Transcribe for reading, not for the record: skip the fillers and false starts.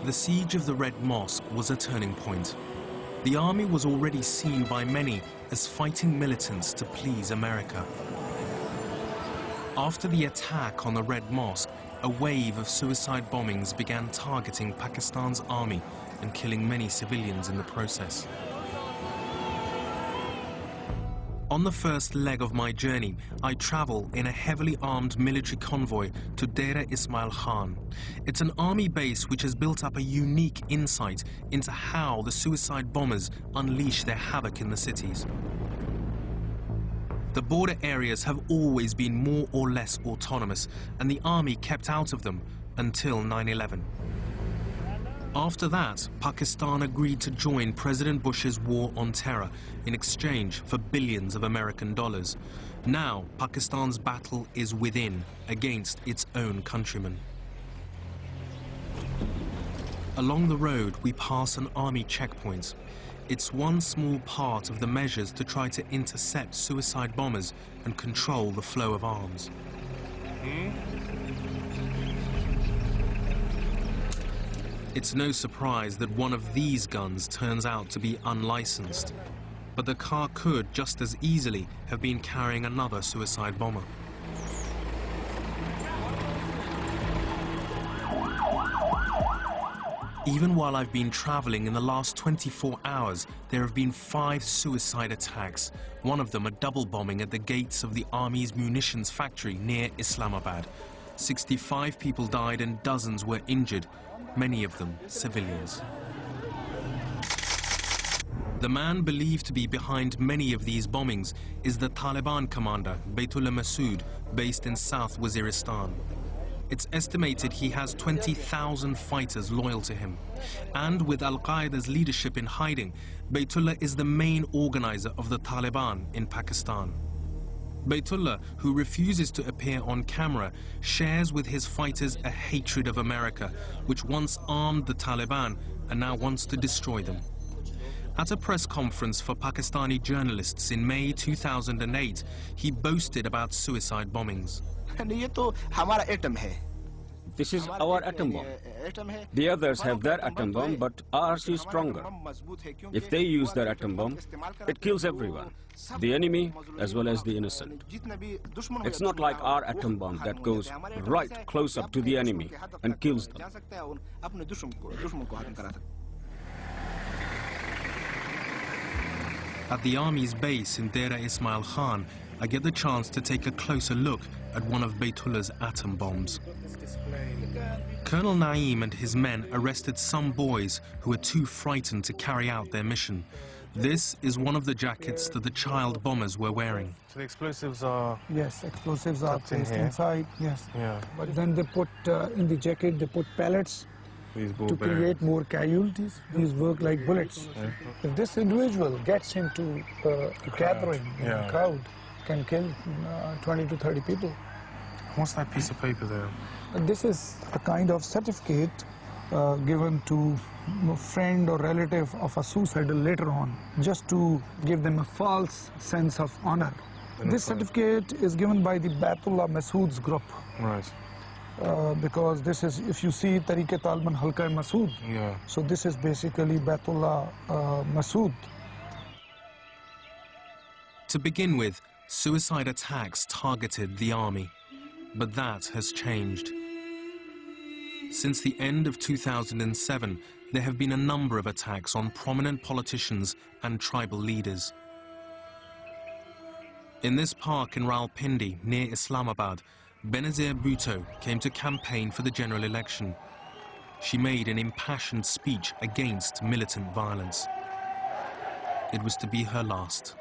The siege of the Red Mosque was a turning point. The army was already seen by many as fighting militants to please America. After the attack on the Red Mosque, a wave of suicide bombings began targeting Pakistan's army and killing many civilians in the process. On the first leg of my journey, I travel in a heavily armed military convoy to Dera Ismail Khan. It's an army base which has built up a unique insight into how the suicide bombers unleash their havoc in the cities. The border areas have always been more or less autonomous, and the army kept out of them until 9/11. After that, Pakistan agreed to join President Bush's war on terror in exchange for billions of American dollars. Now, Pakistan's battle is within, against its own countrymen. Along the road, we pass an army checkpoint. It's one small part of the measures to try to intercept suicide bombers and control the flow of arms. It's no surprise that one of these guns turns out to be unlicensed, but the car could just as easily have been carrying another suicide bomber. Even while I've been traveling in the last 24 hours, there have been 5 suicide attacks, one of them a double bombing at the gates of the Army's munitions factory near Islamabad. 65 people died and dozens were injured, many of them civilians. The man believed to be behind many of these bombings is the Taliban commander, Baitullah Masood, based in South Waziristan. It's estimated he has 20,000 fighters loyal to him. And with Al-Qaeda's leadership in hiding, Baitullah is the main organizer of the Taliban in Pakistan. Baitullah, who refuses to appear on camera, shares with his fighters a hatred of America, which once armed the Taliban and now wants to destroy them. At a press conference for Pakistani journalists in May 2008, he boasted about suicide bombings. This is our atom bomb. The others have their atom bomb, but ours is stronger. If they use their atom bomb, it kills everyone, the enemy as well as the innocent. It's not like our atom bomb that goes right close up to the enemy and kills them. At the army's base in Dera Ismail Khan, I get the chance to take a closer look at one of Baitullah's atom bombs. Colonel Naeem and his men arrested some boys who were too frightened to carry out their mission. This is one of the jackets that the child bombers were wearing. So the explosives are... Yes, explosives are placed inside, yes. Yeah. But then they put, in the jacket, they put pellets to create more casualties. These work like bullets. Yeah. If this individual gets into a gathering, in a crowd, can kill 20 to 30 people. What's that piece of paper there? This is a kind of certificate given to a friend or relative of a suicidal later on, just to give them a false sense of honor. This certificate is given by the Baitullah Masood's group. Right. Because this is, if you see Tariq-e-Taliban Halqa Masood, so this is basically Baitullah Masood. To begin with, suicide attacks targeted the army, but that has changed. Since the end of 2007, there have been a number of attacks on prominent politicians and tribal leaders. In this park in Rawalpindi, near Islamabad, Benazir Bhutto came to campaign for the general election. She made an impassioned speech against militant violence. It was to be her last.